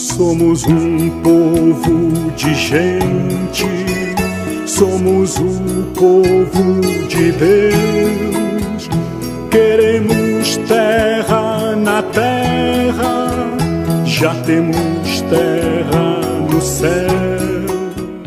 Somos um povo de gente, somos o povo de Deus. Queremos terra na terra, já temos terra no céu.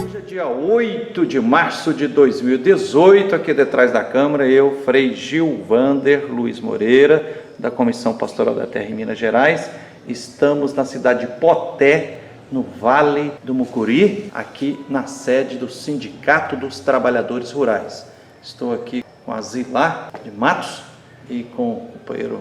Hoje é dia 8 de março de 2018, aqui detrás da Câmara, eu, Frei Gilvander Luiz Moreira, da Comissão Pastoral da Terra em Minas Gerais. Estamos na cidade de Poté, no Vale do Mucuri, aqui na sede do Sindicato dos Trabalhadores Rurais. Estou aqui com a Zilá de Matos e com o companheiro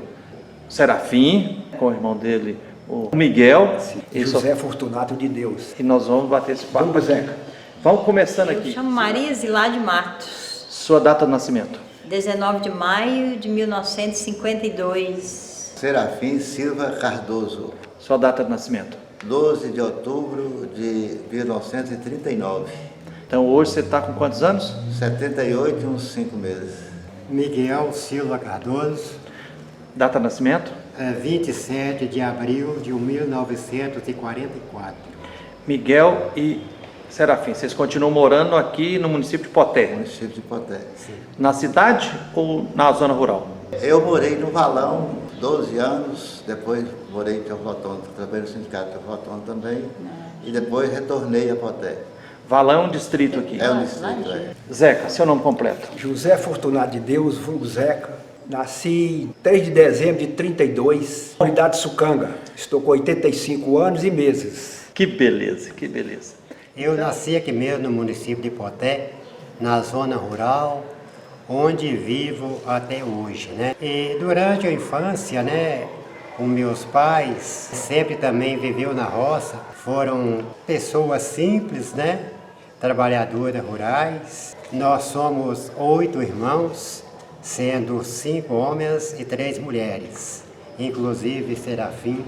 Serafim, com o irmão dele, o Miguel. E José Fortunato de Deus. E nós vamos bater esse papo. Vamos, Zeca. Vamos começando aqui. Eu chamo Maria Zilá de Matos. Sua data de nascimento? 19 de maio de 1952. Serafim Silva Cardoso. Sua data de nascimento? 12 de outubro de 1939. Então hoje você está com quantos anos? 78 e uns 5 meses. Miguel Silva Cardoso, Data de nascimento? 27 de abril de 1944. Miguel e Serafim, vocês continuam morando aqui no município de Poté? Município de Poté. Na cidade ou na zona rural? Eu morei no Valão 12 anos, depois morei em Teoflotone, trabalhei no sindicato de Teoflotone também, e depois retornei a Poté. Valão, distrito aqui. É o distrito, é. Zeca, seu nome completo? José Fortunato de Deus, vulgo Zeca. Nasci 3 de dezembro de 32, unidade Sucanga. Estou com 85 anos e meses. Que beleza, que beleza. Eu nasci aqui mesmo no município de Poté, na zona rural, onde vivo até hoje, né? E durante a infância, né, os meus pais sempre também viveu na roça, foram pessoas simples, né, trabalhadoras rurais. Nós somos 8 irmãos, sendo 5 homens e 3 mulheres, inclusive Serafim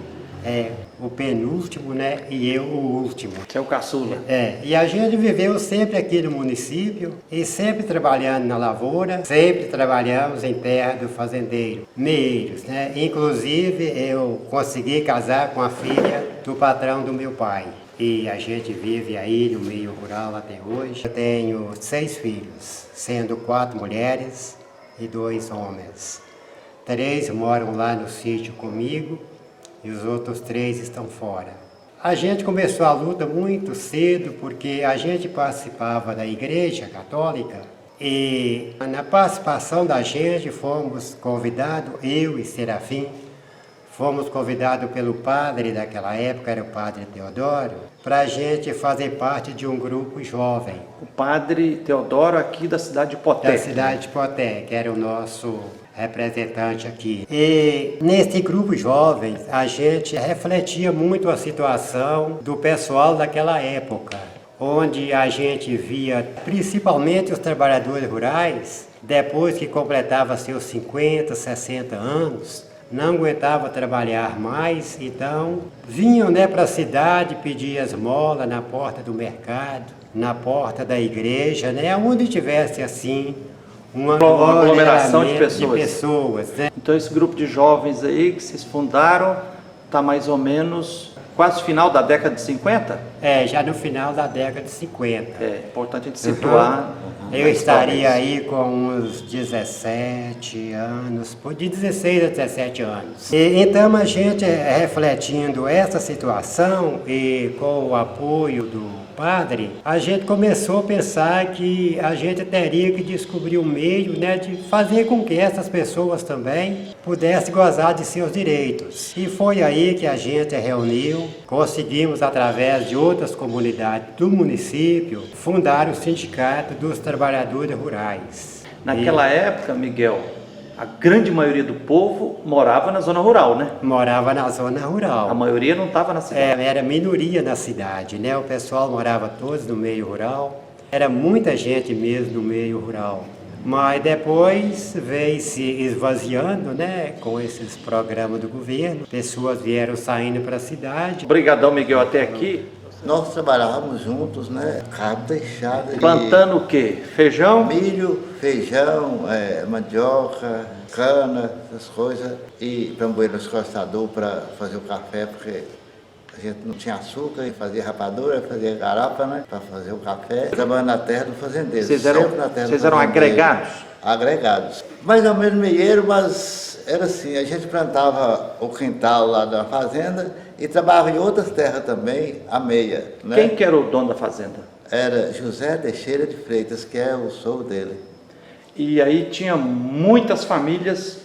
é o penúltimo, né, e eu o último. Você é o caçula. E a gente viveu sempre aqui no município e sempre trabalhando na lavoura, sempre trabalhamos em terra do fazendeiro, meeiros, né? Inclusive eu consegui casar com a filha do patrão do meu pai. E a gente vive aí no meio rural até hoje. Eu tenho 6 filhos, sendo 4 mulheres e 2 homens. 3 moram lá no sítio comigo e os outros 3 estão fora. A gente começou a luta muito cedo porque a gente participava da Igreja Católica e na participação da gente fomos convidados, eu e Serafim, fomos convidados pelo padre daquela época, era o padre Teodoro, para a gente fazer parte de um grupo jovem. O padre Teodoro aqui da cidade de Poté. Da cidade de Poté, que era o nosso representante aqui. E nesse grupo jovem, a gente refletia muito a situação do pessoal daquela época, onde a gente via principalmente os trabalhadores rurais, depois que completava seus 50, 60 anos, não aguentava trabalhar mais, então vinham, né, para a cidade pedir esmola na porta do mercado, na porta da igreja, né, onde tivesse assim uma aglomeração de pessoas, né? Então esse grupo de jovens aí que vocês fundaram está mais ou menos quase final da década de 50? Já no final da década de 50. É importante a gente situar. Eu estaria aí com uns 17 anos, de 16 a 17 anos. E, então a gente refletindo essa situação e com o apoio do padre, a gente começou a pensar que a gente teria que descobrir um meio, né, de fazer com que essas pessoas também pudessem gozar de seus direitos. E foi aí que a gente reuniu, conseguimos através de outras comunidades do município, fundar o Sindicato dos Trabalhadores Rurais. Naquela época, Miguel, a grande maioria do povo morava na zona rural, né? Morava na zona rural. A maioria não estava na cidade. Era minoria na cidade, né? O pessoal morava todos no meio rural. Era muita gente mesmo no meio rural. Mas depois veio se esvaziando, né? Com esses programas do governo. Pessoas vieram saindo para a cidade. Obrigadão, Miguel, até aqui. Nós trabalhávamos juntos, né? Cabo da enxada. Plantando o quê? Feijão? Milho, feijão, mandioca, cana, essas coisas. E para moer no escorçador para fazer o café, porque A gente não tinha açúcar, fazia rapadura, fazia garapa, né? Para fazer o café. Trabalhando na terra do fazendeiro. Vocês eram agregados? Agregados. Mais ou menos meieiro, mas era assim, a gente plantava o quintal lá da fazenda e trabalhava em outras terras também, a meia. Né? Quem que era o dono da fazenda? Era José Teixeira de Freitas, que é o sogro dele. E aí tinha muitas famílias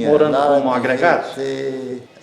morando lá, como agregados?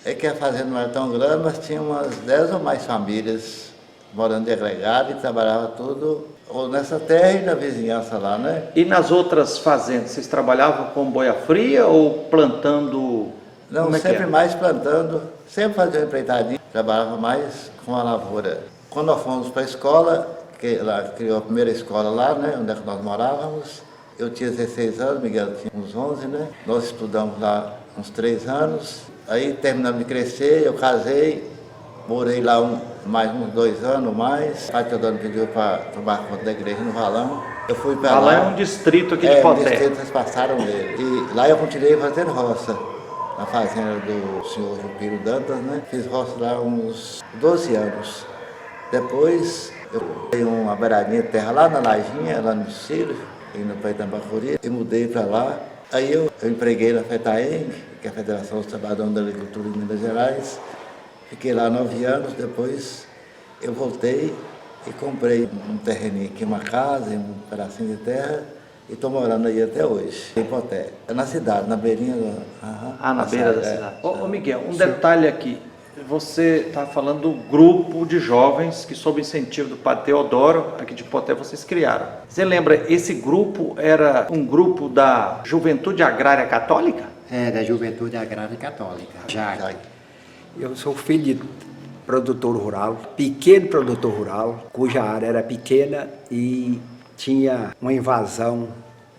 É que a fazenda não era tão grande, mas tinha umas 10 ou mais famílias morando de agregado e trabalhava tudo ou nessa terra e na vizinhança lá, né? E nas outras fazendas, vocês trabalhavam com boia fria ou plantando? Não, sempre mais plantando, sempre fazia uma empreitadinha, trabalhava mais com a lavoura. Quando nós fomos para a escola, que ela criou a primeira escola lá, né, onde é que nós morávamos, eu tinha 16 anos, Miguel tinha uns 11, né? Nós estudamos lá uns 3 anos, aí terminamos de crescer, eu casei, morei lá mais uns 2 anos mais. O pai Teodoro me pediu para tomar conta da igreja no Valão. Eu fui para lá. Valão é um distrito aqui de Poté. Um distrito, vocês passaram nele. E lá eu continuei fazendo roça, na fazenda do senhor Jupiro Dantas, né? Fiz roça lá uns 12 anos. Depois eu tenho uma beiradinha de terra lá na Lajinha, lá no Ciro, e no Paitambacuri, e mudei para lá. Aí eu empreguei na FETAENG, que é a Federação dos Trabalhadores da Agricultura de Minas Gerais. Fiquei lá 9 anos, depois eu voltei e comprei um terreninho aqui, uma casa, um pedacinho de terra, e estou morando aí até hoje, em Poté. É na cidade, na beirinha do... na beira da cidade. Ô Miguel, um detalhe aqui. Você está falando do grupo de jovens que, sob incentivo do Padre Teodoro, aqui de Poté, vocês criaram. Você lembra, esse grupo era um grupo da Juventude Agrária Católica? É, da Juventude Agrária Católica. Já. Eu sou filho de produtor rural, pequeno produtor rural, cuja área era pequena e tinha uma invasão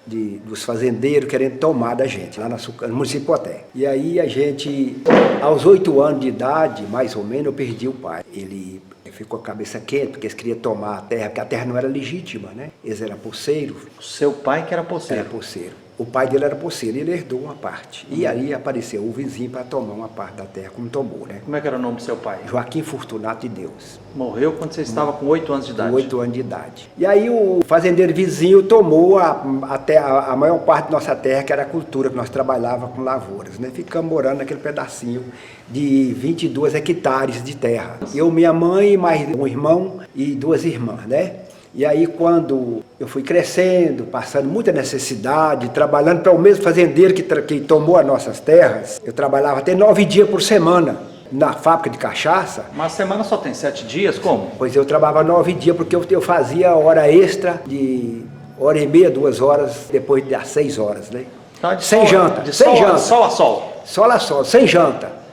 dos fazendeiros querendo tomar da gente, lá no município de Poté. E aí a gente, aos 8 anos de idade, mais ou menos, eu perdi o pai. Ele ficou com a cabeça quente, porque eles queriam tomar a terra, porque a terra não era legítima, né? Eles eram poceiros. O seu pai que era poceiro? Era poceiro. O pai dele era poceiro e ele herdou uma parte. E aí apareceu o vizinho para tomar uma parte da terra, como tomou, né? Como é que era o nome do seu pai? Joaquim Fortunato de Deus. Morreu quando você estava com 8 anos de idade? Com 8 anos de idade. E aí o fazendeiro vizinho tomou a maior parte da nossa terra, que era a cultura, que nós trabalhávamos com lavouras, né? Ficamos morando naquele pedacinho de 22 hectares de terra. Eu, minha mãe, mais um irmão e 2 irmãs, né? E aí quando eu fui crescendo, passando muita necessidade, trabalhando para o mesmo fazendeiro que tomou as nossas terras, eu trabalhava até 9 dias por semana na fábrica de cachaça. Uma semana só tem 7 dias, como? Pois eu trabalhava 9 dias porque eu fazia hora extra de 1h30, 2 horas, depois das 6 horas, né? Então, sem janta, sem janta. Sol a sol. Sol a sol, sem janta.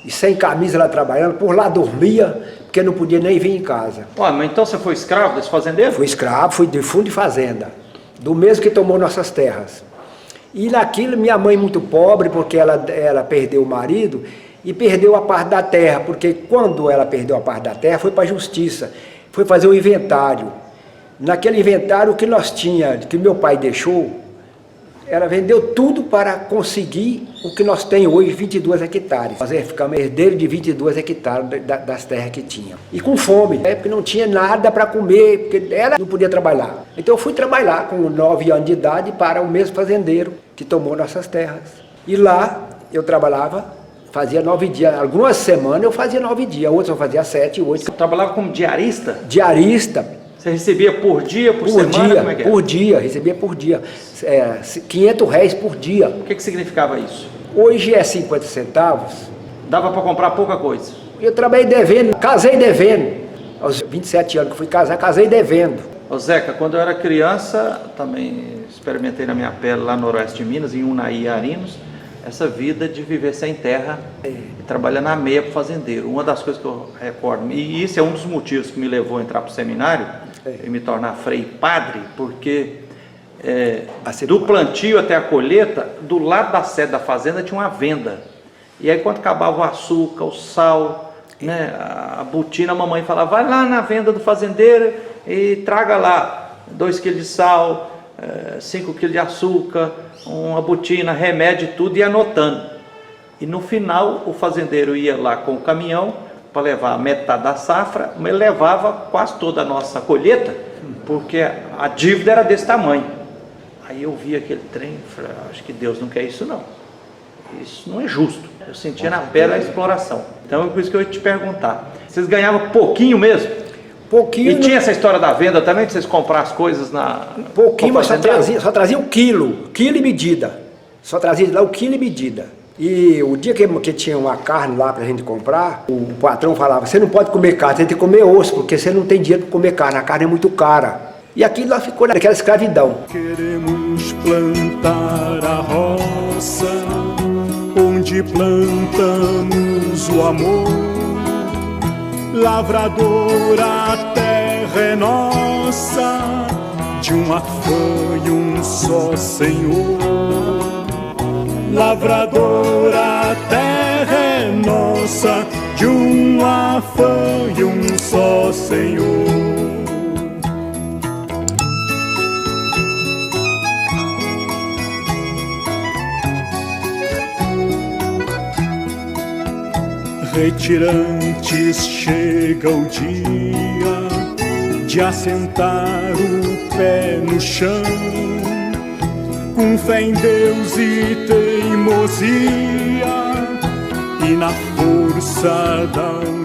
E sem camisa lá trabalhando, por lá dormia, porque não podia nem vir em casa. Ué, mas então você foi escravo desse fazendeiro? Fui escravo, fui de fundo de fazenda, do mesmo que tomou nossas terras. E naquilo, minha mãe muito pobre, porque ela perdeu o marido e perdeu a parte da terra, porque quando ela perdeu a parte da terra, foi para a justiça, foi fazer um inventário. Naquele inventário, o que nós tínhamos, que meu pai deixou, ela vendeu tudo para conseguir o que nós temos hoje, 22 hectares. Nós ficamos herdeiros de 22 hectares das terras que tinham. E com fome, porque não tinha nada para comer, porque ela não podia trabalhar. Então eu fui trabalhar com 9 anos de idade para o mesmo fazendeiro que tomou nossas terras. E lá eu trabalhava, fazia 9 dias. Algumas semanas eu fazia 9 dias, outras eu fazia 7, 8. Você trabalhava como diarista? Diarista. Você recebia por dia, por semana? Dia, como é que é? Por dia, recebia por dia. R$500 por dia. O que significava isso? Hoje é 50 centavos. Dava para comprar pouca coisa. Eu trabalhei devendo, casei devendo. Aos 27 anos que fui casar, casei devendo. Ô Zeca, quando eu era criança, também experimentei na minha pele lá no Noroeste de Minas, em Unaí e Arinos, essa vida de viver sem terra e trabalhar na meia para o fazendeiro. Uma das coisas que eu recordo, e isso é um dos motivos que me levou a entrar para o seminário, e me tornar frei padre, porque do plantio até a colheita, do lado da sede da fazenda tinha uma venda. E aí quando acabava o açúcar, o sal, né, a botina, a mamãe falava, vai lá na venda do fazendeiro e traga lá 2 kg de sal, 5 kg de açúcar, uma botina, remédio, tudo, e anotando. E no final o fazendeiro ia lá com o caminhão, para levar metade da safra, mas levava quase toda a nossa colheita, porque a dívida era desse tamanho. Aí eu vi aquele trem e falei, acho que Deus não quer isso não. Isso não é justo. Eu sentia na pele a exploração. Então é por isso que eu ia te perguntar. Vocês ganhavam pouquinho mesmo? Pouquinho. E tinha essa história da venda também, de vocês comprar as coisas na... Pouquinho, mas só trazia o quilo e medida. Só trazia de lá o quilo e medida. E o dia que tinha uma carne lá pra gente comprar, o patrão falava, você não pode comer carne, você tem que comer osso, porque você não tem dinheiro para comer carne, a carne é muito cara. E aquilo lá ficou naquela escravidão. Queremos plantar a roça, onde plantamos o amor. Lavrador, a terra é nossa, de uma fã e um só Senhor. Lavrador, a terra é nossa, de uma fã e um só Senhor. Retirantes, chega o dia de assentar o pé no chão, com fé em Deus e teimosia, e na força da